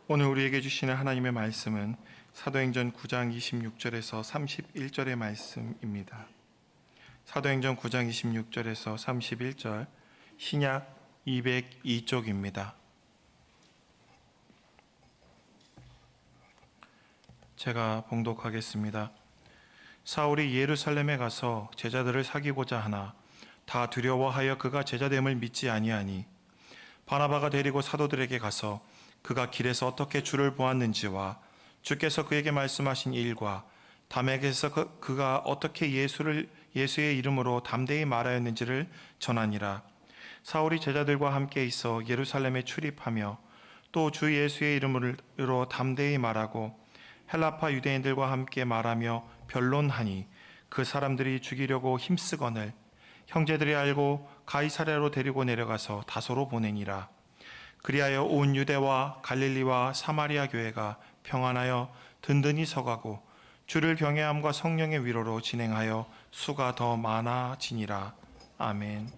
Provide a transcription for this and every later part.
오늘 우리에게 주시는 하나님의 말씀은 사도행전 9장 26절에서 31절의 말씀입니다. 사도행전 9장 26절에서 31절, 신약 202쪽입니다. 제가 봉독하겠습니다. 사울이 예루살렘에 가서 제자들을 사귀고자 하나 다 두려워하여 그가 제자됨을 믿지 아니하니 바나바가 데리고 사도들에게 가서 그가 길에서 어떻게 주를 보았는지와 주께서 그에게 말씀하신 일과 담에게서 그가 어떻게 예수의 이름으로 담대히 말하였는지를 전하니라. 사울이 제자들과 함께 있어 예루살렘에 출입하며 또 주 예수의 이름으로 담대히 말하고 헬라파 유대인들과 함께 말하며 변론하니 그 사람들이 죽이려고 힘쓰거늘 형제들이 알고 가이사랴로 데리고 내려가서 다소로 보내니라. 그리하여 온 유대와 갈릴리와 사마리아 교회가 평안하여 든든히 서가고 주를 경외함과 성령의 위로로 진행하여 수가 더 많아지니라. 아멘.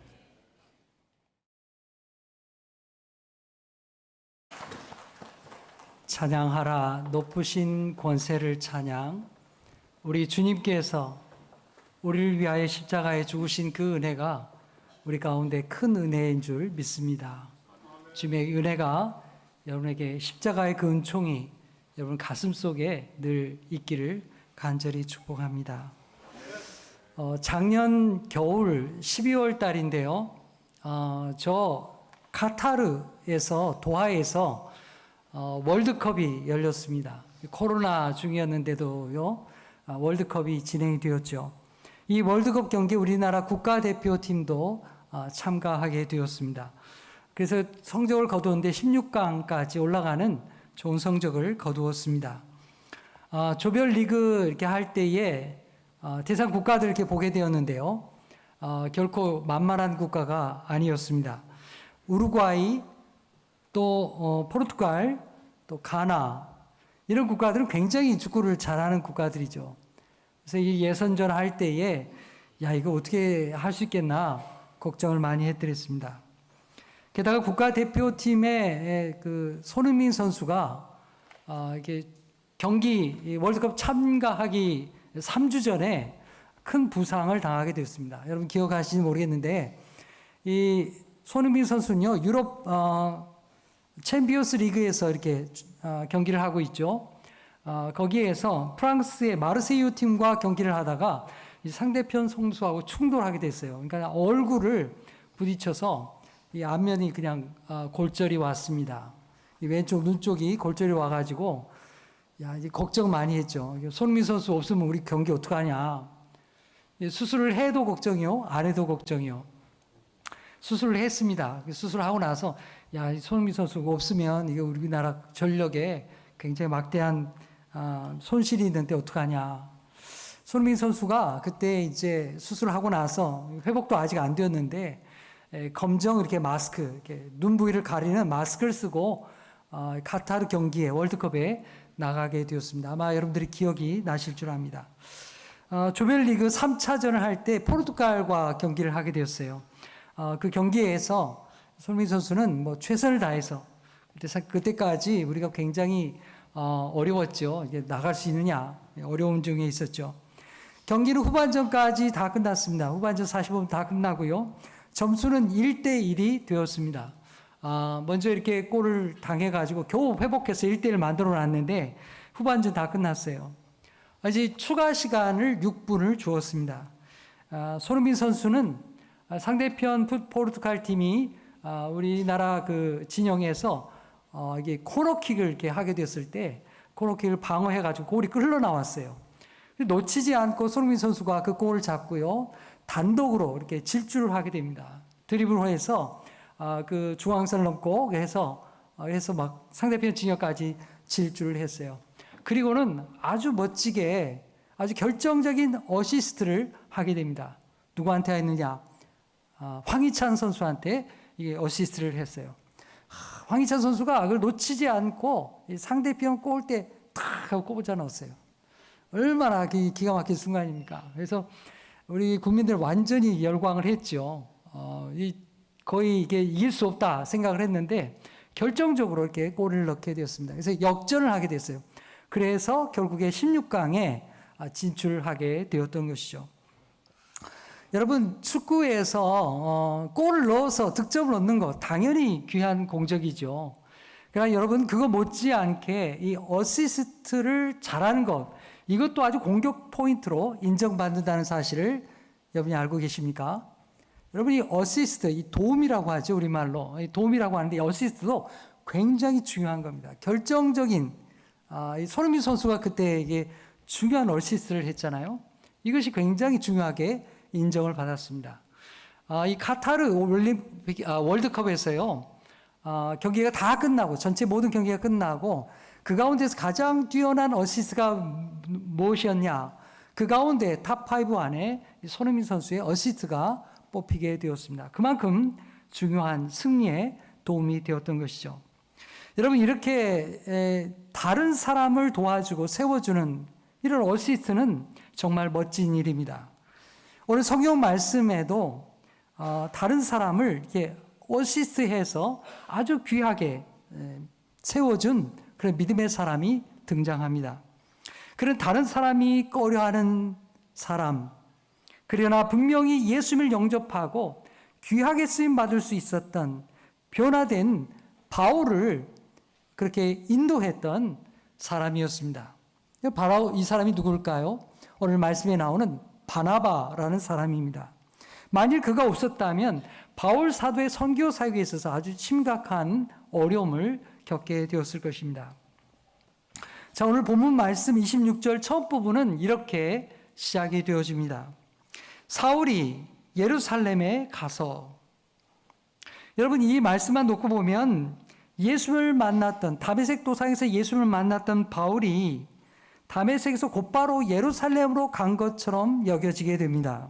찬양하라 높으신 권세를 찬양. 우리 주님께서 우리를 위하여 십자가에 죽으신 그 은혜가 우리 가운데 큰 은혜인 줄 믿습니다. 주님의 은혜가 여러분에게 십자가의 그 은총이 여러분 가슴 속에 늘 있기를 간절히 축복합니다. 작년 겨울 12월 달인데요. 저 카타르에서 도하에서 월드컵이 열렸습니다. 코로나 중이었는데도요. 월드컵이 진행이 되었죠. 이 월드컵 경기 우리나라 국가대표팀도 참가하게 되었습니다. 그래서 성적을 거두었는데 16강까지 올라가는 좋은 성적을 거두었습니다. 조별리그 이렇게 할 때에 대상 국가들 이렇게 보게 되었는데요. 결코 만만한 국가가 아니었습니다. 우루과이, 또 포르투갈, 또 가나 이런 국가들은 굉장히 축구를 잘하는 국가들이죠. 그래서 이 예선전 할 때에 야 이거 어떻게 할 수 있겠나 걱정을 많이 해드렸습니다. 게다가 국가대표팀의 그 손흥민 선수가 이게 경기 월드컵 참가하기 3주 전에 큰 부상을 당하게 되었습니다. 여러분 기억하시는지 모르겠는데 이 손흥민 선수는요 유럽 챔피언스 리그에서 이렇게 경기를 하고 있죠. 거기에서 프랑스의 마르세유 팀과 경기를 하다가 상대편 선수하고 충돌하게 됐어요. 그러니까 얼굴을 부딪혀서 이 안면이 그냥 골절이 왔습니다. 이 왼쪽 눈 쪽이 골절이 와가지고 야 이제 걱정 많이 했죠. 손흥민 선수 없으면 우리 경기 어떡하냐. 수술을 해도 걱정이요, 안 해도 걱정이요. 수술을 했습니다. 수술하고 나서 야 손흥민 선수가 없으면 이게 우리나라 전력에 굉장히 막대한 손실이 있는데 어떡하냐. 손흥민 선수가 그때 이제 수술을 하고 나서 회복도 아직 안 되었는데 검정 이렇게 마스크, 이렇게 눈 부위를 가리는 마스크를 쓰고 카타르 경기에 월드컵에 나가게 되었습니다. 아마 여러분들이 기억이 나실 줄 압니다. 조별리그 3차전을 할 때 포르투갈과 경기를 하게 되었어요. 그 경기에서 손흥민 선수는 뭐 최선을 다해서 그때까지 우리가 굉장히 어려웠죠. 이게 나갈 수 있느냐 어려움 중에 있었죠. 경기는 후반전까지 다 끝났습니다. 후반전 45분 다 끝나고요. 점수는 1대1이 되었습니다. 먼저 이렇게 골을 당해가지고 겨우 회복해서 1대1 만들어 놨는데 후반전 다 끝났어요. 이제 추가 시간을 6분을 주었습니다. 손흥민 선수는 상대편 포르투갈 팀이 우리나라 그 진영에서 이게 코너킥을 이렇게 하게 됐을 때 코너킥을 방어해가지고 골이 흘러나왔어요. 놓치지 않고 손흥민 선수가 그 골을 잡고요. 단독으로 이렇게 질주를 하게 됩니다. 드리블을 해서 그 중앙선을 넘고 해서 막 상대편 진영까지 질주를 했어요. 그리고는 아주 멋지게 아주 결정적인 어시스트를 하게 됩니다. 누구한테 했느냐? 황희찬 선수한테 이게 어시스트를 했어요. 황희찬 선수가 그걸 놓치지 않고 상대편 골대 탁 하고 꼽아 넣었어요. 얼마나 기가 막힌 순간입니까? 그래서 우리 국민들 완전히 열광을 했죠. 거의 이게 이길 수 없다 생각을 했는데 결정적으로 이렇게 골을 넣게 되었습니다. 그래서 역전을 하게 됐어요. 그래서 결국에 16강에 진출하게 되었던 것이죠. 여러분, 축구에서 골을 넣어서 득점을 얻는 것 당연히 귀한 공적이죠. 그러나 여러분, 그거 못지않게 이 어시스트를 잘하는 것, 이것도 아주 공격 포인트로 인정받는다는 사실을 여러분이 알고 계십니까? 여러분, 이 어시스트, 이 도움이라고 하죠, 우리말로. 이 도움이라고 하는데 이 어시스트도 굉장히 중요한 겁니다. 결정적인, 이 손흥민 선수가 그때 이게 중요한 어시스트를 했잖아요. 이것이 굉장히 중요하게 인정을 받았습니다. 이 카타르 월드컵에서요, 경기가 다 끝나고, 전체 모든 경기가 끝나고, 그 가운데서 가장 뛰어난 어시스트가 무엇이었냐? 그 가운데 탑5 안에 손흥민 선수의 어시스트가 뽑히게 되었습니다. 그만큼 중요한 승리에 도움이 되었던 것이죠. 여러분, 이렇게 다른 사람을 도와주고 세워주는 이런 어시스트는 정말 멋진 일입니다. 오늘 성경 말씀에도 다른 사람을 이렇게 어시스트해서 아주 귀하게 세워준 그런 믿음의 사람이 등장합니다. 그런 다른 사람이 꺼려하는 사람, 그러나 분명히 예수님을 영접하고 귀하게 쓰임받을 수 있었던 변화된 바울을 그렇게 인도했던 사람이었습니다. 바로 이 사람이 누굴까요? 오늘 말씀에 나오는 바나바라는 사람입니다. 만일 그가 없었다면 바울 사도의 선교 사역에 있어서 아주 심각한 어려움을 겪게 되었을 것입니다. 자, 오늘 본문 말씀 26절 첫 부분은 이렇게 시작이 되어집니다. 사울이 예루살렘에 가서, 여러분, 이 말씀만 놓고 보면 예수를 만났던, 다메섹 도상에서 예수를 만났던 바울이 다메섹에서 곧바로 예루살렘으로 간 것처럼 여겨지게 됩니다.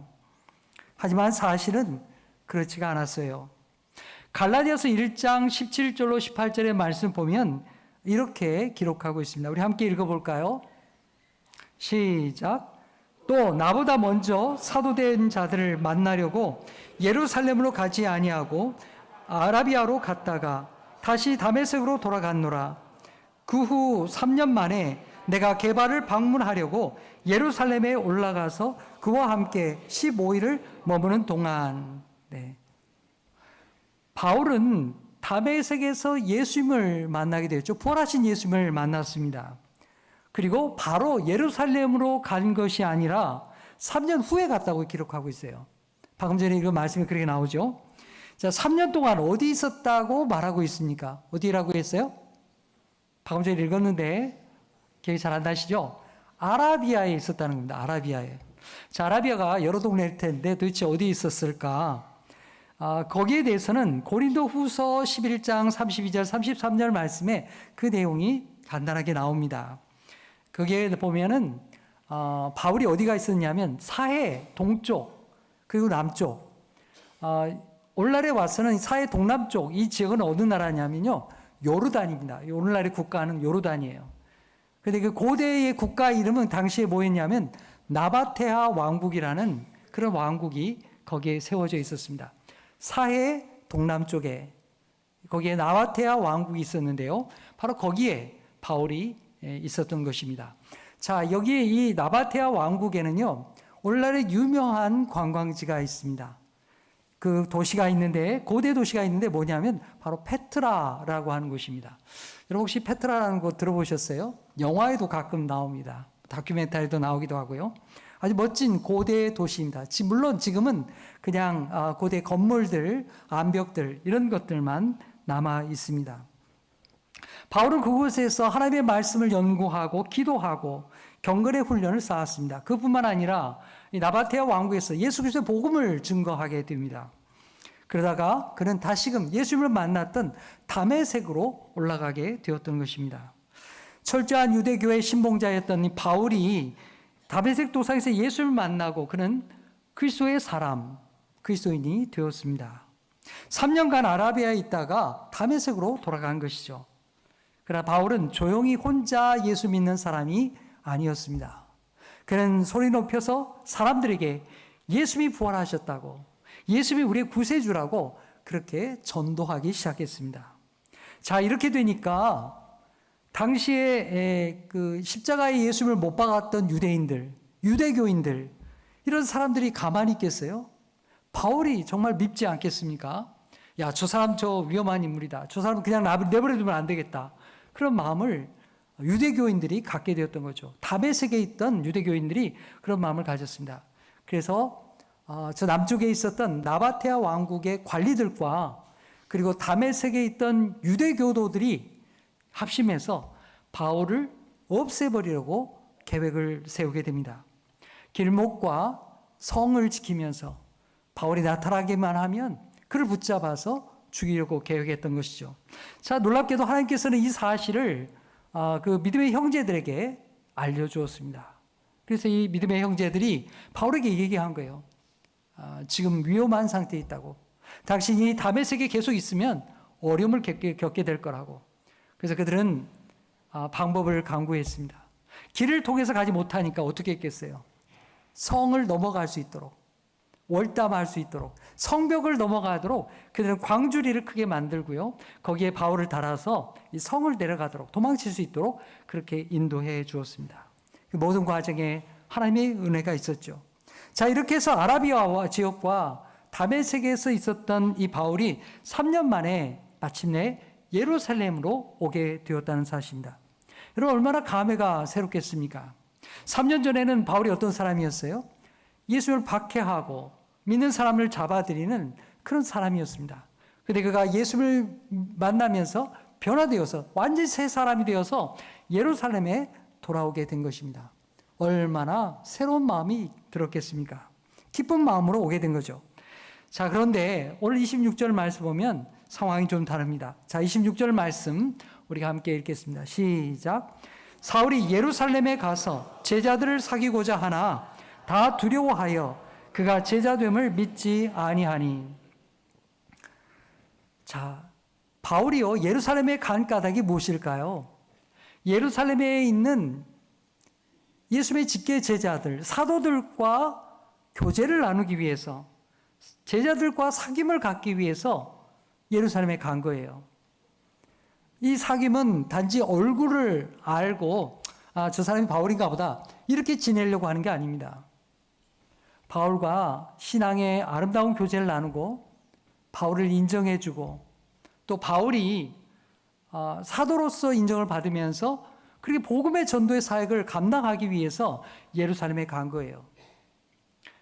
하지만 사실은 그렇지가 않았어요. 갈라디아서 1장 17절로 18절의 말씀 보면 이렇게 기록하고 있습니다. 우리 함께 읽어볼까요? 시작. 또 나보다 먼저 사도된 자들을 만나려고 예루살렘으로 가지 아니하고 아라비아로 갔다가 다시 다메섹으로 돌아갔노라. 그 후 3년 만에 내가 게바를 방문하려고 예루살렘에 올라가서 그와 함께 15일을 머무는 동안. 네. 바울은 다메섹에서 예수님을 만나게 되었죠. 부활하신 예수님을 만났습니다. 그리고 바로 예루살렘으로 간 것이 아니라 3년 후에 갔다고 기록하고 있어요. 방금 전에 이거 말씀이 그렇게 나오죠. 자, 3년 동안 어디 있었다고 말하고 있습니까? 어디라고 했어요? 방금 전에 읽었는데 기억이 잘 안 나시죠? 아라비아에 있었다는 겁니다. 아라비아에. 자, 아라비아가 여러 동네일 텐데 도대체 어디 있었을까? 거기에 대해서는 고린도 후서 11장 32절 33절 말씀에 그 내용이 간단하게 나옵니다. 거기에 보면은 바울이 어디가 있었냐면 사해 동쪽 그리고 남쪽, 오늘날에 와서는 사해 동남쪽 이 지역은 어느 나라냐면요, 요르단입니다. 오늘날의 국가는 요르단이에요. 근데 그 고대의 국가 이름은 당시에 뭐였냐면 나바테아 왕국이라는 그런 왕국이 거기에 세워져 있었습니다. 사해 동남쪽에 거기에 나바테아 왕국이 있었는데요. 바로 거기에 바울이 있었던 것입니다. 자, 여기에 이 나바테아 왕국에는요, 오늘날에 유명한 관광지가 있습니다. 그 도시가 있는데, 고대 도시가 있는데 뭐냐면 바로 페트라라고 하는 곳입니다. 여러분 혹시 페트라라는 곳 들어보셨어요? 영화에도 가끔 나옵니다. 다큐멘터리도 나오기도 하고요. 아주 멋진 고대 도시입니다. 물론 지금은 그냥 고대 건물들, 암벽들 이런 것들만 남아 있습니다. 바울은 그곳에서 하나님의 말씀을 연구하고 기도하고 경건의 훈련을 쌓았습니다. 그뿐만 아니라 이 나바테아 왕국에서 예수 그리스도의 복음을 증거하게 됩니다. 그러다가 그는 다시금 예수님을 만났던 다메섹으로 올라가게 되었던 것입니다. 철저한 유대교의 신봉자였던 이 바울이 다메섹 도상에서 예수를 만나고 그는 그리스도의 사람, 그리스도인이 되었습니다. 3년간 아라비아에 있다가 다메섹으로 돌아간 것이죠. 그러나 바울은 조용히 혼자 예수 믿는 사람이 아니었습니다. 그는 소리 높여서 사람들에게 예수님이 부활하셨다고, 예수님이 우리의 구세주라고 그렇게 전도하기 시작했습니다. 자, 이렇게 되니까 당시에 그 십자가에 예수를 못 박았던 유대인들, 유대교인들, 이런 사람들이 가만히 있겠어요? 바울이 정말 밉지 않겠습니까? 야, 저 사람 저 위험한 인물이다. 저 사람 그냥 내버려두면 안 되겠다. 그런 마음을 유대교인들이 갖게 되었던 거죠. 다메섹에 있던 유대교인들이 그런 마음을 가졌습니다. 그래서 저 남쪽에 있었던 나바테아 왕국의 관리들과 그리고 다메섹에 있던 유대교도들이 합심해서 바울을 없애버리려고 계획을 세우게 됩니다. 길목과 성을 지키면서 바울이 나타나기만 하면 그를 붙잡아서 죽이려고 계획했던 것이죠. 자, 놀랍게도 하나님께서는 이 사실을 그 믿음의 형제들에게 알려주었습니다. 그래서 이 믿음의 형제들이 바울에게 얘기한 거예요. 지금 위험한 상태에 있다고. 당신이 다메섹에 계속 있으면 어려움을 겪게 될 거라고. 그래서 그들은 방법을 강구했습니다. 길을 통해서 가지 못하니까 어떻게 했겠어요? 성을 넘어갈 수 있도록, 월담할 수 있도록, 성벽을 넘어가도록 그들은 광주리를 크게 만들고요. 거기에 바울을 달아서 이 성을 내려가도록, 도망칠 수 있도록 그렇게 인도해 주었습니다. 그 모든 과정에 하나님의 은혜가 있었죠. 자, 이렇게 해서 아라비아 지역과 다메섹에서 있었던 이 바울이 3년 만에 마침내 예루살렘으로 오게 되었다는 사실입니다. 여러분, 얼마나 감회가 새롭겠습니까? 3년 전에는 바울이 어떤 사람이었어요? 예수를 박해하고 믿는 사람을 잡아들이는 그런 사람이었습니다. 그런데 그가 예수를 만나면서 변화되어서 완전히 새 사람이 되어서 예루살렘에 돌아오게 된 것입니다. 얼마나 새로운 마음이 들었겠습니까? 기쁜 마음으로 오게 된 거죠. 자, 그런데 오늘 26절 말씀 보면 상황이 좀 다릅니다. 자, 26절 말씀 우리가 함께 읽겠습니다. 시작. 사울이 예루살렘에 가서 제자들을 사귀고자 하나 다 두려워하여 그가 제자됨을 믿지 아니하니. 자, 바울이요 예루살렘에 간 까닭이 무엇일까요? 예루살렘에 있는 예수의 직계 제자들, 사도들과 교제를 나누기 위해서, 제자들과 사귐을 갖기 위해서 예루살렘에 간 거예요. 이 사귐은 단지 얼굴을 알고 저 사람이 바울인가 보다 이렇게 지내려고 하는 게 아닙니다. 바울과 신앙의 아름다운 교제를 나누고 바울을 인정해주고 또 바울이 사도로서 인정을 받으면서 그렇게 복음의 전도의 사역을 감당하기 위해서 예루살렘에 간 거예요.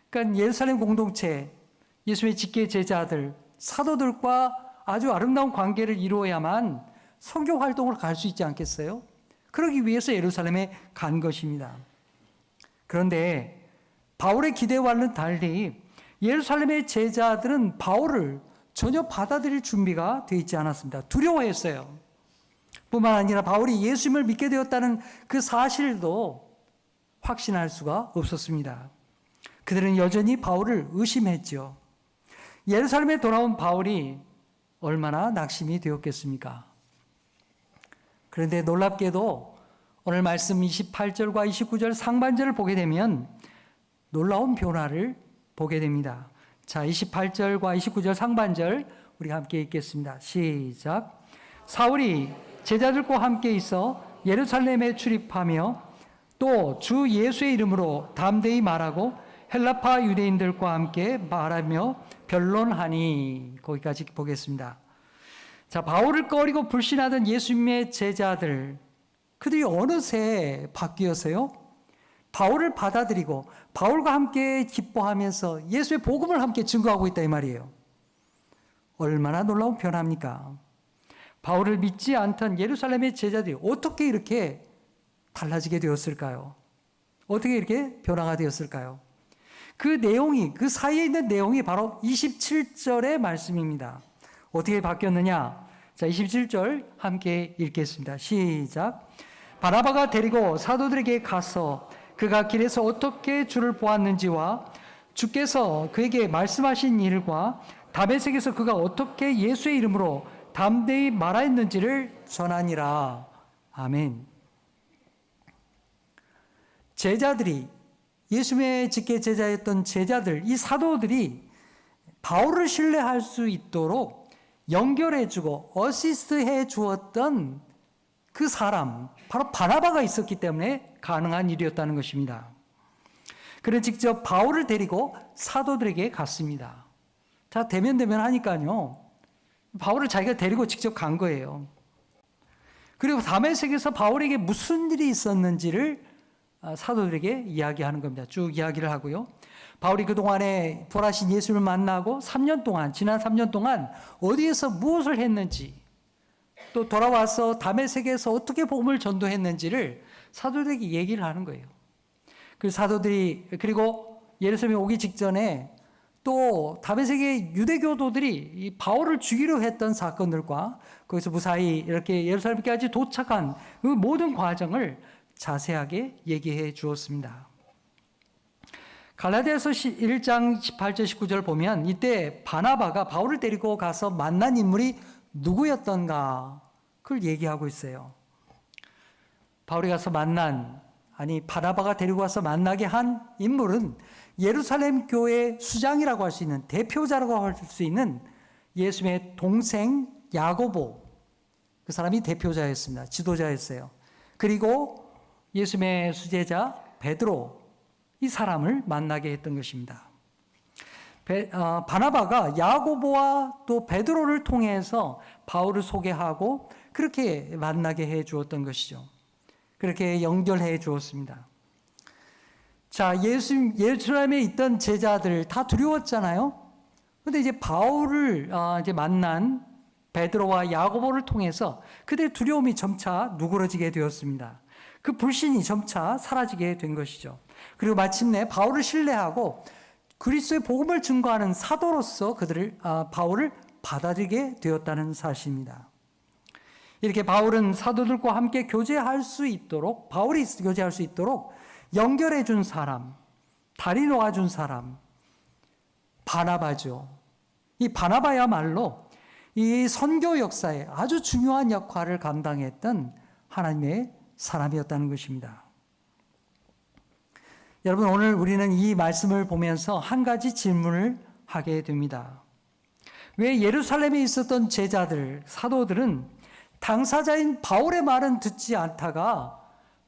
그러니까 예루살렘 공동체, 예수의 직계 제자들, 사도들과 아주 아름다운 관계를 이루어야만 선교 활동을 갈 수 있지 않겠어요? 그러기 위해서 예루살렘에 간 것입니다. 그런데 바울의 기대와는 달리 예루살렘의 제자들은 바울을 전혀 받아들일 준비가 되어 있지 않았습니다. 두려워했어요. 뿐만 아니라 바울이 예수님을 믿게 되었다는 그 사실도 확신할 수가 없었습니다. 그들은 여전히 바울을 의심했죠. 예루살렘에 돌아온 바울이 얼마나 낙심이 되었겠습니까? 그런데 놀랍게도 오늘 말씀 28절과 29절 상반절을 보게 되면 놀라운 변화를 보게 됩니다. 자, 28절과 29절 상반절 우리가 함께 읽겠습니다. 시작. 사울이 제자들과 함께 있어 예루살렘에 출입하며 또 주 예수의 이름으로 담대히 말하고 헬라파 유대인들과 함께 말하며 변론하니. 거기까지 보겠습니다. 자, 바울을 꺼리고 불신하던 예수님의 제자들, 그들이 어느새 바뀌었어요? 바울을 받아들이고 바울과 함께 기뻐하면서 예수의 복음을 함께 증거하고 있다 이 말이에요. 얼마나 놀라운 변화입니까? 바울을 믿지 않던 예루살렘의 제자들이 어떻게 이렇게 달라지게 되었을까요? 어떻게 이렇게 변화가 되었을까요? 그 내용이, 그 사이에 있는 내용이 바로 27절의 말씀입니다. 어떻게 바뀌었느냐? 자, 27절 함께 읽겠습니다. 시작. 바나바가 데리고 사도들에게 가서 그가 길에서 어떻게 주를 보았는지와 주께서 그에게 말씀하신 일과 다메섹에서 그가 어떻게 예수의 이름으로 담대히 말하였는지를 전하니라. 아멘. 제자들이, 예수님의 직계 제자였던 제자들, 이 사도들이 바울을 신뢰할 수 있도록 연결해주고 어시스트해 주었던 그 사람, 바로 바나바가 있었기 때문에 가능한 일이었다는 것입니다. 그는 직접 바울을 데리고 사도들에게 갔습니다. 자, 대면 하니까요. 바울을 자기가 데리고 직접 간 거예요. 그리고 다메섹에서 바울에게 무슨 일이 있었는지를 사도들에게 이야기하는 겁니다. 쭉 이야기를 하고요. 바울이 그동안에 부활하신 예수를 만나고 지난 3년 동안 어디에서 무엇을 했는지, 또 돌아와서 다메섹에서 어떻게 복음을 전도했는지를 사도들에게 얘기를 하는 거예요. 그 사도들이, 그리고 예루살렘에 오기 직전에 또 다메섹의 유대교도들이 이 바울을 죽이려 했던 사건들과 거기서 무사히 이렇게 예루살렘까지 도착한 그 모든 과정을 자세하게 얘기해 주었습니다. 갈라디아서 1장 18절 19절 보면 이때 바나바가 바울을 데리고 가서 만난 인물이 누구였던가 그걸 얘기하고 있어요. 바울이 가서 바나바가 데리고 가서 만나게 한 인물은 예루살렘 교회 수장이라고 할 수 있는, 대표자라고 할 수 있는 예수님의 동생 야고보, 그 사람이 대표자였습니다. 지도자였어요. 그리고 예수님의 수제자 베드로, 이 사람을 만나게 했던 것입니다. 바나바가 야고보와 또 베드로를 통해서 바울을 소개하고 그렇게 만나게 해 주었던 것이죠. 그렇게 연결해 주었습니다. 자, 예루살렘에 있던 제자들 다 두려웠잖아요. 그런데 이제 바울을 이제 만난 베드로와 야고보를 통해서 그들의 두려움이 점차 누그러지게 되었습니다. 그 불신이 점차 사라지게 된 것이죠. 그리고 마침내 바울을 신뢰하고 그리스도의 복음을 증거하는 사도로서 바울을 받아들이게 되었다는 사실입니다. 이렇게 바울은 사도들과 함께 바울이 교제할 수 있도록 연결해 준 사람, 다리 놓아 준 사람, 바나바죠. 이 바나바야말로 이 선교 역사에 아주 중요한 역할을 감당했던 하나님의 사람이었다는 것입니다. 여러분, 오늘 우리는 이 말씀을 보면서 한 가지 질문을 하게 됩니다. 왜 예루살렘에 있었던 제자들, 사도들은 당사자인 바울의 말은 듣지 않다가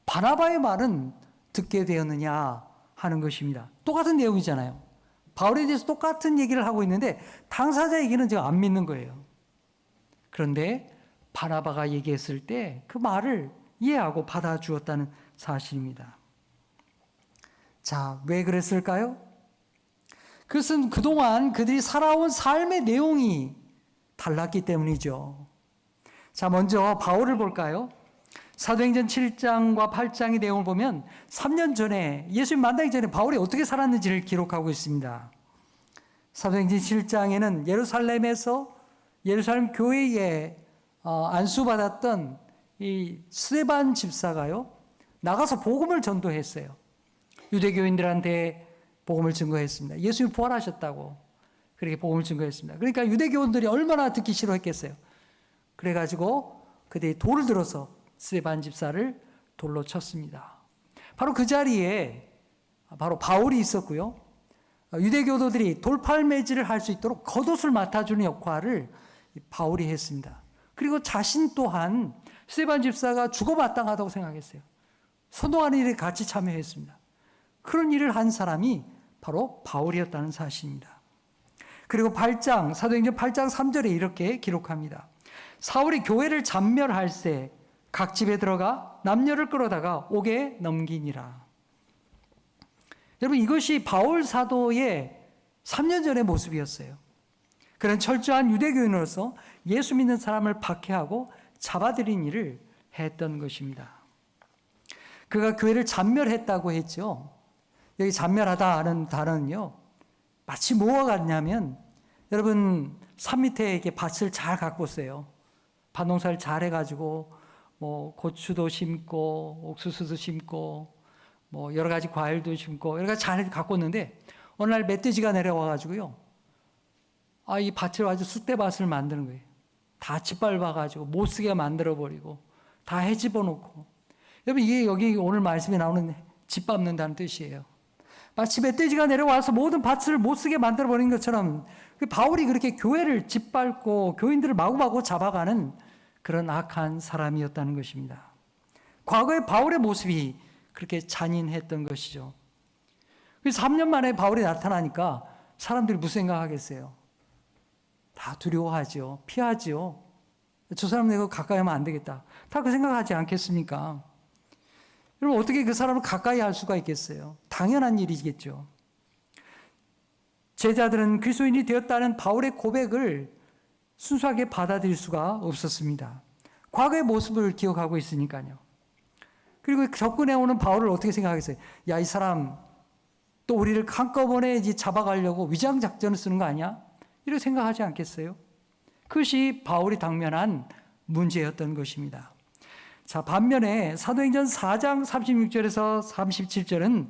바나바의 말은 듣게 되었느냐 하는 것입니다. 똑같은 내용이잖아요. 바울에 대해서 똑같은 얘기를 하고 있는데 당사자 얘기는 제가 안 믿는 거예요. 그런데 바나바가 얘기했을 때 그 말을 이해하고 받아주었다는 사실입니다. 자, 왜 그랬을까요? 그것은 그동안 그들이 살아온 삶의 내용이 달랐기 때문이죠. 자, 먼저 바울을 볼까요? 사도행전 7장과 8장의 내용을 보면 3년 전에 예수님 만나기 전에 바울이 어떻게 살았는지를 기록하고 있습니다. 사도행전 7장에는 예루살렘 교회에 안수받았던 이 스데반 집사가요, 나가서 복음을 전도했어요. 유대교인들한테 복음을 증거했습니다. 예수님이 부활하셨다고 그렇게 복음을 증거했습니다. 그러니까 유대교인들이 얼마나 듣기 싫어했겠어요. 그래가지고 그들이 돌을 들어서 스데반 집사를 돌로 쳤습니다. 바로 그 자리에 바로 바울이 있었고요. 유대교도들이 돌팔매질을 할 수 있도록 겉옷을 맡아주는 역할을 바울이 했습니다. 그리고 자신 또한 스데반 집사가 죽어마땅하다고 생각했어요. 선동하는 일에 같이 참여했습니다. 그런 일을 한 사람이 바로 바울이었다는 사실입니다. 그리고 사도행전 8장 3절에 이렇게 기록합니다. 사울이 교회를 잔멸할 새 각 집에 들어가 남녀를 끌어다가 옥에 넘기니라. 여러분, 이것이 바울 사도의 3년 전의 모습이었어요. 그런 철저한 유대교인으로서 예수 믿는 사람을 박해하고 잡아들인 일을 했던 것입니다. 그가 교회를 잔멸했다고 했죠. 여기 잔멸하다는 단어는요, 마치 뭐와 같냐면, 여러분 산 밑에 이렇게 밭을 잘 가꿨어요. 밭농사를 잘 해가지고 고추도 심고 옥수수도 심고 여러 가지 과일도 심고 여러 가지 잘 가꿨는데 어느 날 멧돼지가 내려와가지고요, 이 밭을 아주 쑥대밭을 만드는 거예요. 다 짓밟아가지고 못쓰게 만들어버리고 다 해집어놓고. 여러분, 이게 여기 오늘 말씀에 나오는 짓밟는다는 뜻이에요. 마치 멧돼지가 내려와서 모든 밭을 못 쓰게 만들어버린 것처럼 바울이 그렇게 교회를 짓밟고 교인들을 마구마구 잡아가는 그런 악한 사람이었다는 것입니다. 과거의 바울의 모습이 그렇게 잔인했던 것이죠. 그래서 3년 만에 바울이 나타나니까 사람들이 무슨 생각하겠어요? 다 두려워하죠. 피하죠. 저 사람 내가 가까이 하면 안 되겠다. 다 그 생각하지 않겠습니까? 여러분 어떻게 그 사람을 가까이 할 수가 있겠어요? 당연한 일이겠죠. 제자들은 그리스도인이 되었다는 바울의 고백을 순수하게 받아들일 수가 없었습니다. 과거의 모습을 기억하고 있으니까요. 그리고 접근해 오는 바울을 어떻게 생각하겠어요? 야, 이 사람 또 우리를 한꺼번에 이제 잡아가려고 위장 작전을 쓰는 거 아니야? 이렇게 생각하지 않겠어요? 그것이 바울이 당면한 문제였던 것입니다. 자, 반면에 사도행전 4장 36절에서 37절은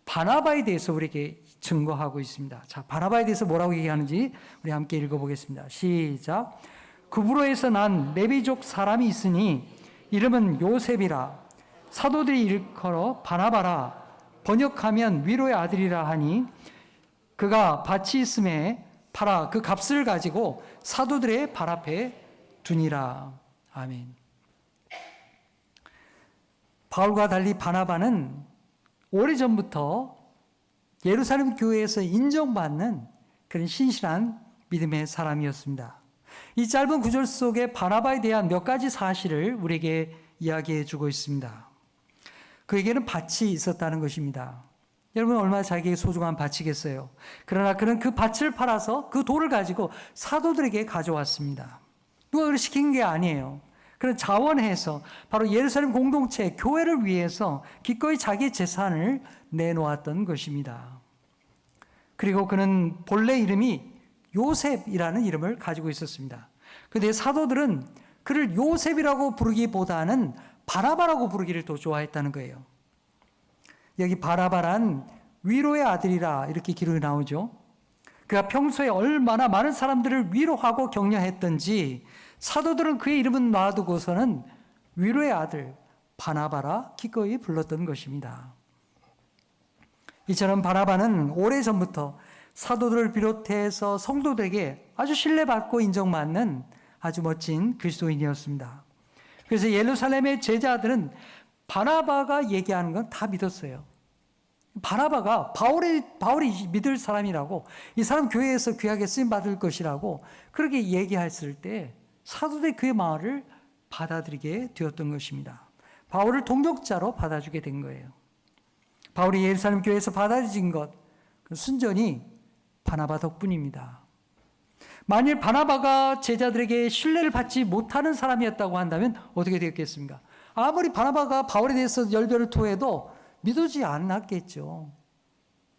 바나바에 대해서 우리에게 증거하고 있습니다. 자, 바나바에 대해서 뭐라고 얘기하는지 우리 함께 읽어보겠습니다. 시작. 구브로에서 난 레위족 사람이 있으니 이름은 요셉이라. 사도들이 일컬어 바나바라. 번역하면 위로의 아들이라 하니 그가 밭이 있음에 팔아 그 값을 가지고 사도들의 발 앞에 두니라. 아멘. 바울과 달리 바나바는 오래전부터 예루살렘 교회에서 인정받는 그런 신실한 믿음의 사람이었습니다. 이 짧은 구절 속에 바나바에 대한 몇 가지 사실을 우리에게 이야기해 주고 있습니다. 그에게는 밭이 있었다는 것입니다. 여러분 얼마나 자기에게 소중한 밭이겠어요. 그러나 그는 그 밭을 팔아서 그 돌을 가지고 사도들에게 가져왔습니다. 누가 그걸 시킨 게 아니에요. 그런 자원해서 바로 예루살렘 공동체, 교회를 위해서 기꺼이 자기 재산을 내놓았던 것입니다. 그리고 그는 본래 이름이 요셉이라는 이름을 가지고 있었습니다. 그런데 사도들은 그를 요셉이라고 부르기보다는 바나바라고 부르기를 더 좋아했다는 거예요. 여기 바나바란 위로의 아들이라 이렇게 기록이 나오죠. 그가 평소에 얼마나 많은 사람들을 위로하고 격려했던지 사도들은 그의 이름은 놔두고서는 위로의 아들 바나바라 기꺼이 불렀던 것입니다. 이처럼 바나바는 오래전부터 사도들을 비롯해서 성도들에게 아주 신뢰받고 인정받는 아주 멋진 그리스도인이었습니다. 그래서 예루살렘의 제자들은 바나바가 얘기하는 건 다 믿었어요. 바나바가 바울이 믿을 사람이라고, 이 사람 교회에서 귀하게 쓰임받을 것이라고 그렇게 얘기했을 때 사도들이 그의 말을 받아들이게 되었던 것입니다. 바울을 동역자로 받아주게 된 거예요. 바울이 예루살렘 교회에서 받아들인 것, 순전히 바나바 덕분입니다. 만일 바나바가 제자들에게 신뢰를 받지 못하는 사람이었다고 한다면 어떻게 되었겠습니까? 아무리 바나바가 바울에 대해서 열변을 토해도 믿어지지 않았겠죠.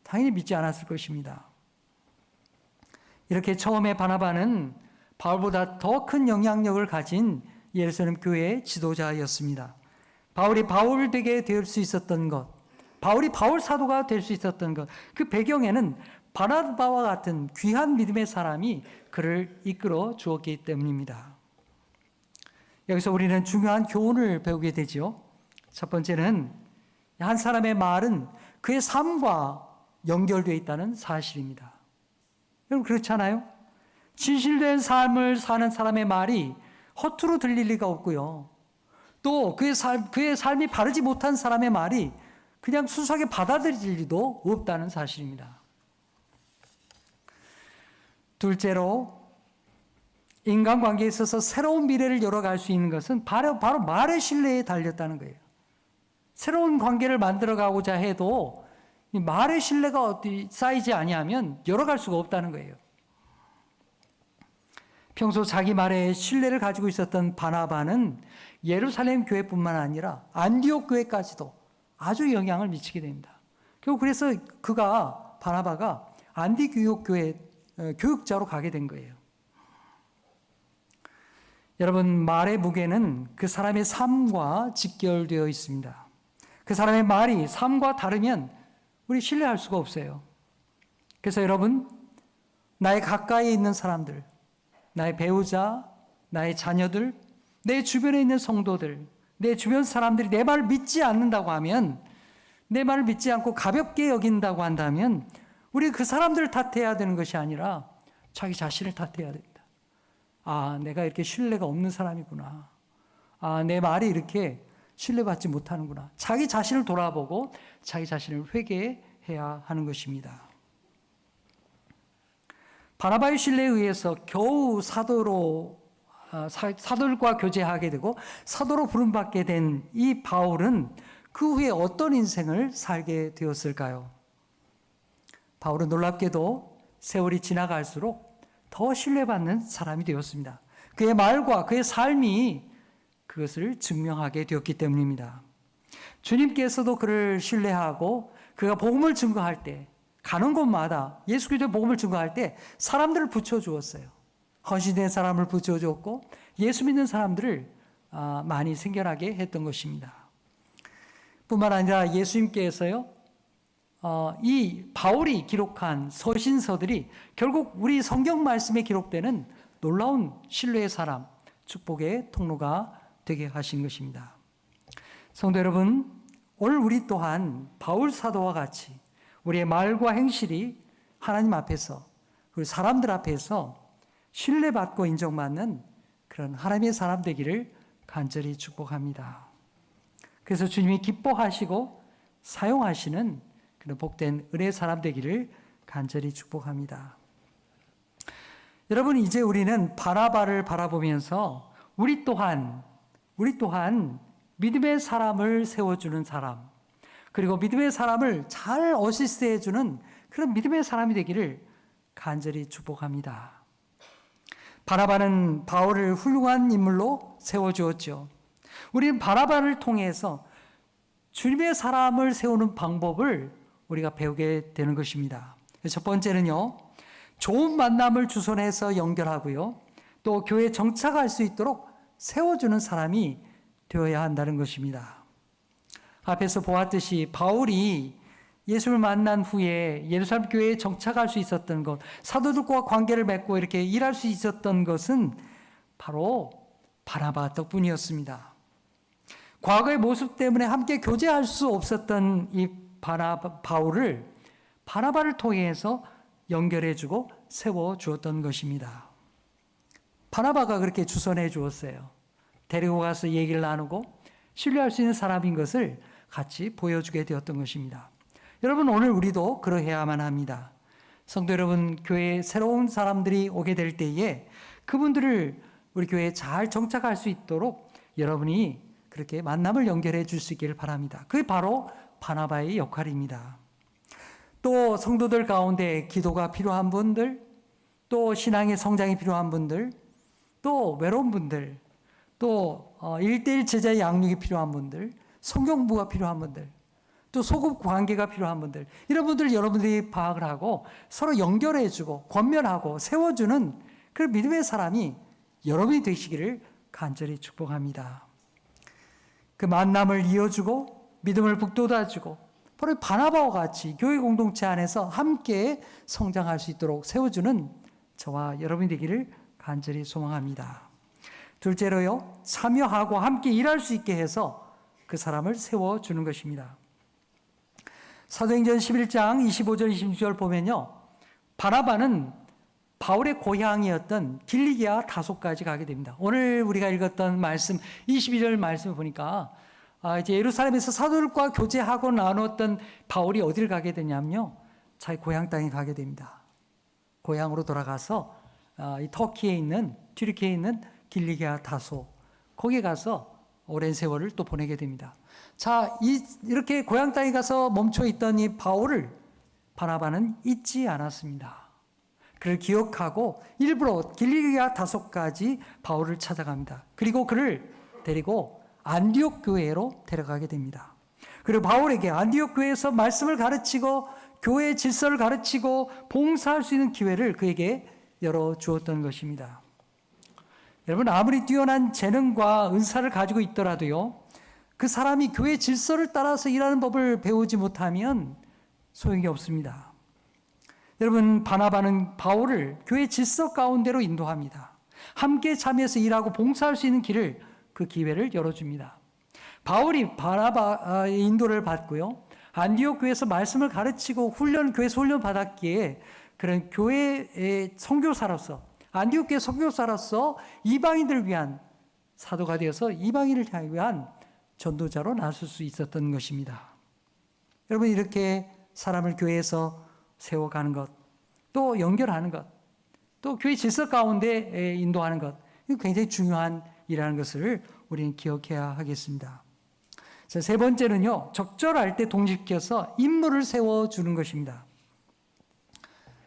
당연히 믿지 않았을 것입니다. 이렇게 처음에 바나바는 바울보다 더 큰 영향력을 가진 예루살렘 교회의 지도자였습니다. 바울이 바울 되게 될 수 있었던 것, 바울이 바울 사도가 될 수 있었던 것, 그 배경에는 바나바와 같은 귀한 믿음의 사람이 그를 이끌어 주었기 때문입니다. 여기서 우리는 중요한 교훈을 배우게 되죠. 첫 번째는 한 사람의 말은 그의 삶과 연결되어 있다는 사실입니다. 여러분 그렇지 않아요? 진실된 삶을 사는 사람의 말이 허투루 들릴 리가 없고요. 또 그의 삶이 바르지 못한 사람의 말이 그냥 순수하게 받아들일 리도 없다는 사실입니다. 둘째로 인간관계에 있어서 새로운 미래를 열어갈 수 있는 것은 바로 말의 신뢰에 달렸다는 거예요. 새로운 관계를 만들어가고자 해도 이 말의 신뢰가 쌓이지 아니하면 열어갈 수가 없다는 거예요. 평소 자기 말에 신뢰를 가지고 있었던 바나바는 예루살렘 교회뿐만 아니라 안디옥 교회까지도 아주 영향을 미치게 됩니다. 결국 그래서 바나바가 안디옥 교회 교육자로 가게 된 거예요. 여러분 말의 무게는 그 사람의 삶과 직결되어 있습니다. 그 사람의 말이 삶과 다르면 우리 신뢰할 수가 없어요. 그래서 여러분 나의 가까이에 있는 사람들, 나의 배우자, 나의 자녀들, 내 주변에 있는 성도들, 내 주변 사람들이 내 말을 믿지 않는다고 하면 내 말을 믿지 않고 가볍게 여긴다고 한다면 우리 그 사람들을 탓해야 되는 것이 아니라 자기 자신을 탓해야 된다. 아, 내가 이렇게 신뢰가 없는 사람이구나. 아, 내 말이 이렇게 신뢰받지 못하는구나. 자기 자신을 돌아보고 자기 자신을 회개해야 하는 것입니다. 바나바의 신뢰에 의해서 겨우 사도들과 교제하게 되고 사도로 부름받게 된 이 바울은 그 후에 어떤 인생을 살게 되었을까요? 바울은 놀랍게도 세월이 지나갈수록 더 신뢰받는 사람이 되었습니다. 그의 말과 그의 삶이 그것을 증명하게 되었기 때문입니다. 주님께서도 그를 신뢰하고 그가 복음을 증거할 때 가는 곳마다 예수 그리스도의 복음을 증거할 때 사람들을 붙여주었어요. 헌신된 사람을 붙여줬고 예수 믿는 사람들을 많이 생겨나게 했던 것입니다. 뿐만 아니라 예수님께서요, 이 바울이 기록한 서신서들이 결국 우리 성경 말씀에 기록되는 놀라운 신뢰의 사람, 축복의 통로가 되게 하신 것입니다. 성도 여러분, 오늘 우리 또한 바울 사도와 같이 우리의 말과 행실이 하나님 앞에서 그리고 사람들 앞에서 신뢰받고 인정받는 그런 하나님의 사람 되기를 간절히 축복합니다. 그래서 주님이 기뻐하시고 사용하시는 그런 복된 은혜의 사람 되기를 간절히 축복합니다. 여러분, 이제 우리는 바나바를 바라보면서 우리 또한 믿음의 사람을 세워주는 사람, 그리고 믿음의 사람을 잘 어시스트해주는 그런 믿음의 사람이 되기를 간절히 축복합니다. 바나바는 바울을 훌륭한 인물로 세워주었죠. 우리는 바나바를 통해서 주님의 사람을 세우는 방법을 우리가 배우게 되는 것입니다. 첫 번째는요, 좋은 만남을 주선해서 연결하고요, 또 교회에 정착할 수 있도록 세워주는 사람이 되어야 한다는 것입니다. 앞에서 보았듯이 바울이 예수를 만난 후에 예루살렘 교회에 정착할 수 있었던 것, 사도들과 관계를 맺고 이렇게 일할 수 있었던 것은 바로 바나바 덕분이었습니다. 과거의 모습 때문에 함께 교제할 수 없었던 이 바울을 바나바를 통해서 연결해주고 세워주었던 것입니다. 바나바가 그렇게 주선해 주었어요. 데리고 가서 얘기를 나누고 신뢰할 수 있는 사람인 것을 같이 보여주게 되었던 것입니다. 여러분, 오늘 우리도 그러해야만 합니다. 성도 여러분, 교회에 새로운 사람들이 오게 될 때에 그분들을 우리 교회에 잘 정착할 수 있도록 여러분이 그렇게 만남을 연결해 줄 수 있기를 바랍니다. 그게 바로 바나바의 역할입니다. 또 성도들 가운데 기도가 필요한 분들, 또 신앙의 성장이 필요한 분들, 또 외로운 분들, 또 1:1 제자의 양육이 필요한 분들, 성경부가 필요한 분들, 또 소급 관계가 필요한 분들, 이런 분들 여러분들이 파악을 하고 서로 연결해주고 권면하고 세워주는 그 믿음의 사람이 여러분이 되시기를 간절히 축복합니다. 그 만남을 이어주고 믿음을 북돋아주고 바로 바나바와 같이 교회 공동체 안에서 함께 성장할 수 있도록 세워주는 저와 여러분이 되기를 간절히 소망합니다. 둘째로요, 참여하고 함께 일할 수 있게 해서 그 사람을 세워주는 것입니다. 사도행전 11장 25절 26절 보면요, 바나바는 바울의 고향이었던 길리기아 다소까지 가게 됩니다. 오늘 우리가 읽었던 말씀 22절 말씀을 보니까 이제 예루살렘에서 사도들과 교제하고 나눴던 바울이 어디를 가게 되냐면요, 자기 고향 땅에 가게 됩니다. 고향으로 돌아가서 이 터키에 있는 튀르키에 있는 길리기아 다소, 거기에 가서 오랜 세월을 또 보내게 됩니다. 자, 이렇게 고향 땅에 가서 멈춰 있던 이 바울을 바나바는 잊지 않았습니다. 그를 기억하고 일부러 길리기아 다소까지 바울을 찾아갑니다. 그리고 그를 데리고 안디옥 교회로 데려가게 됩니다. 그리고 바울에게 안디옥 교회에서 말씀을 가르치고 교회의 질서를 가르치고 봉사할 수 있는 기회를 그에게 열어주었던 것입니다. 여러분, 아무리 뛰어난 재능과 은사를 가지고 있더라도요, 그 사람이 교회 질서를 따라서 일하는 법을 배우지 못하면 소용이 없습니다. 여러분, 바나바는 바울을 교회 질서 가운데로 인도합니다. 함께 참여해서 일하고 봉사할 수 있는 그 기회를 열어줍니다. 바울이 바나바의 인도를 받고요, 안디옥 교회에서 말씀을 가르치고 교회에서 훈련 받았기에 그런 교회의 선교사로서, 안디옥 교회 선교사로서 이방인들을 위한 사도가 되어서 이방인을 위한 전도자로 나설 수 있었던 것입니다. 여러분, 이렇게 사람을 교회에서 세워가는 것, 또 연결하는 것, 또 교회 질서 가운데 인도하는 것, 이거 굉장히 중요한 일이라는 것을 우리는 기억해야 하겠습니다. 자, 세 번째는요, 적절할 때 동집시켜서 인물을 세워주는 것입니다.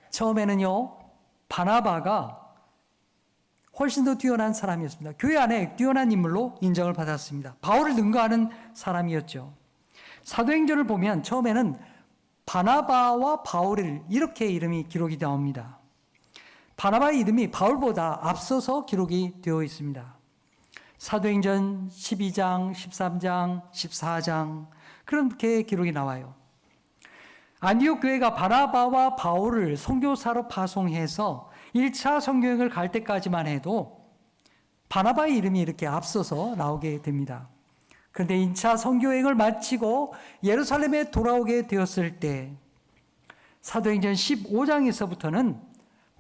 처음에는요, 바나바가 훨씬 더 뛰어난 사람이었습니다. 교회 안에 뛰어난 인물로 인정을 받았습니다. 바울을 능가하는 사람이었죠. 사도행전을 보면 처음에는 바나바와 바울을 이렇게 이름이 기록이 나옵니다. 바나바의 이름이 바울보다 앞서서 기록이 되어 있습니다. 사도행전 12장, 13장, 14장 그렇게 기록이 나와요. 안디옥 교회가 바나바와 바울을 선교사로 파송해서 1차 선교여행을 갈 때까지만 해도 바나바의 이름이 이렇게 앞서서 나오게 됩니다. 그런데 2차 선교여행을 마치고 예루살렘에 돌아오게 되었을 때 사도행전 15장에서부터는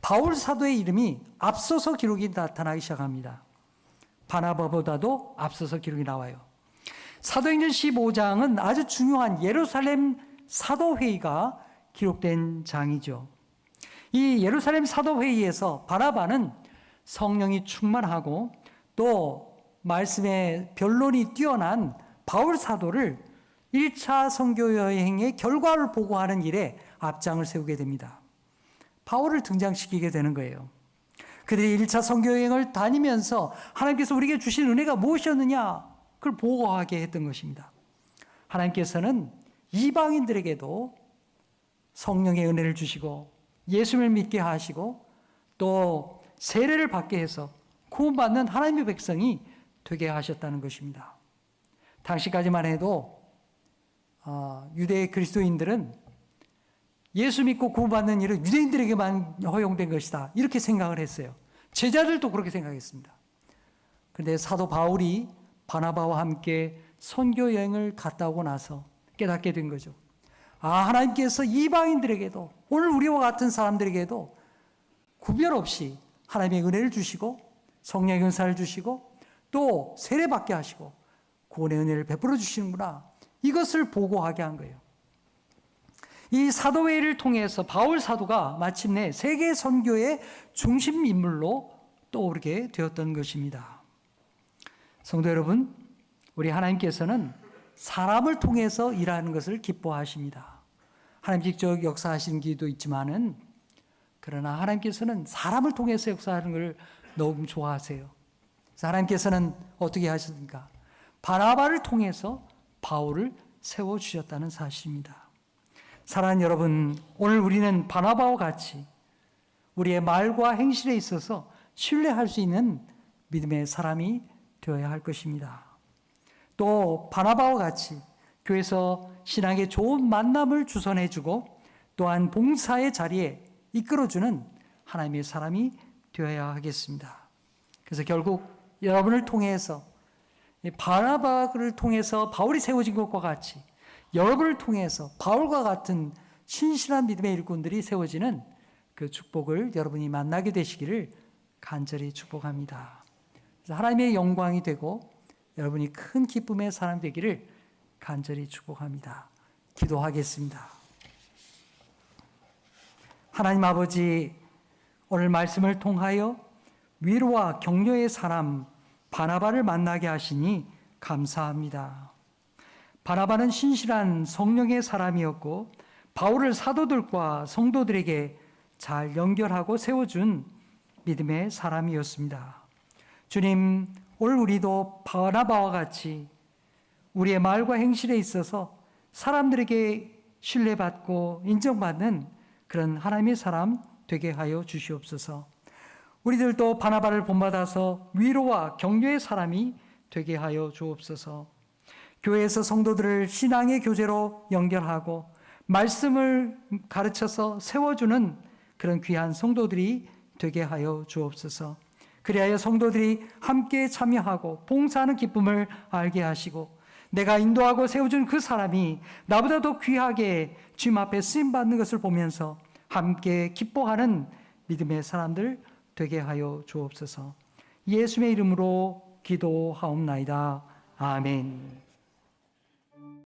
바울 사도의 이름이 앞서서 기록이 나타나기 시작합니다. 바나바보다도 앞서서 기록이 나와요. 사도행전 15장은 아주 중요한 예루살렘 사도회의가 기록된 장이죠. 이 예루살렘 사도회의에서 바나바는 성령이 충만하고 또 말씀의 변론이 뛰어난 바울 사도를 1차 선교 여행의 결과를 보고하는 일에 앞장을 세우게 됩니다. 바울을 등장시키게 되는 거예요. 그들이 1차 선교 여행을 다니면서 하나님께서 우리에게 주신 은혜가 무엇이었느냐 그걸 보고하게 했던 것입니다. 하나님께서는 이방인들에게도 성령의 은혜를 주시고 예수를 믿게 하시고 또 세례를 받게 해서 구원받는 하나님의 백성이 되게 하셨다는 것입니다. 당시까지만 해도 유대 그리스도인들은 예수 믿고 구원받는 일은 유대인들에게만 허용된 것이다 이렇게 생각을 했어요. 제자들도 그렇게 생각했습니다. 그런데 사도 바울이 바나바와 함께 선교 여행을 갔다 오고 나서 깨닫게 된 거죠. 하나님께서 이방인들에게도 오늘 우리와 같은 사람들에게도 구별 없이 하나님의 은혜를 주시고 성령의 은사를 주시고 또 세례받게 하시고 구원의 은혜를 베풀어 주시는구나. 이것을 보고하게 한 거예요. 이 사도회의를 통해서 바울 사도가 마침내 세계 선교의 중심 인물로 떠오르게 되었던 것입니다. 성도 여러분, 우리 하나님께서는 사람을 통해서 일하는 것을 기뻐하십니다. 하나님 직접 역사하시는 기도 있지만은 그러나 하나님께서는 사람을 통해서 역사하는 걸 너무 좋아하세요. 하나님께서는 어떻게 하셨습니까? 바나바를 통해서 바울을 세워주셨다는 사실입니다. 사랑하는 여러분, 오늘 우리는 바나바와 같이 우리의 말과 행실에 있어서 신뢰할 수 있는 믿음의 사람이 되어야 할 것입니다. 또 바나바와 같이 교회에서 신앙의 좋은 만남을 주선해주고 또한 봉사의 자리에 이끌어주는 하나님의 사람이 되어야 하겠습니다. 그래서 결국 여러분을 통해서 바나바를 통해서 바울이 세워진 것과 같이 여러분을 통해서 바울과 같은 신실한 믿음의 일꾼들이 세워지는 그 축복을 여러분이 만나게 되시기를 간절히 축복합니다. 그래서 하나님의 영광이 되고 여러분이 큰 기쁨의 사람 되기를 간절히 축복합니다. 기도하겠습니다. 하나님 아버지, 오늘 말씀을 통하여 위로와 격려의 사람 바나바를 만나게 하시니 감사합니다. 바나바는 신실한 성령의 사람이었고 바울을 사도들과 성도들에게 잘 연결하고 세워준 믿음의 사람이었습니다. 주님, 오늘 우리도 바나바와 같이 우리의 말과 행실에 있어서 사람들에게 신뢰받고 인정받는 그런 하나님의 사람 되게 하여 주시옵소서. 우리들도 바나바를 본받아서 위로와 격려의 사람이 되게 하여 주옵소서. 교회에서 성도들을 신앙의 교제로 연결하고 말씀을 가르쳐서 세워주는 그런 귀한 성도들이 되게 하여 주옵소서. 그리하여 성도들이 함께 참여하고 봉사하는 기쁨을 알게 하시고 내가 인도하고 세워준 그 사람이 나보다 더 귀하게 주님 앞에 쓰임받는 것을 보면서 함께 기뻐하는 믿음의 사람들 되게 하여 주옵소서. 예수의 이름으로 기도하옵나이다. 아멘.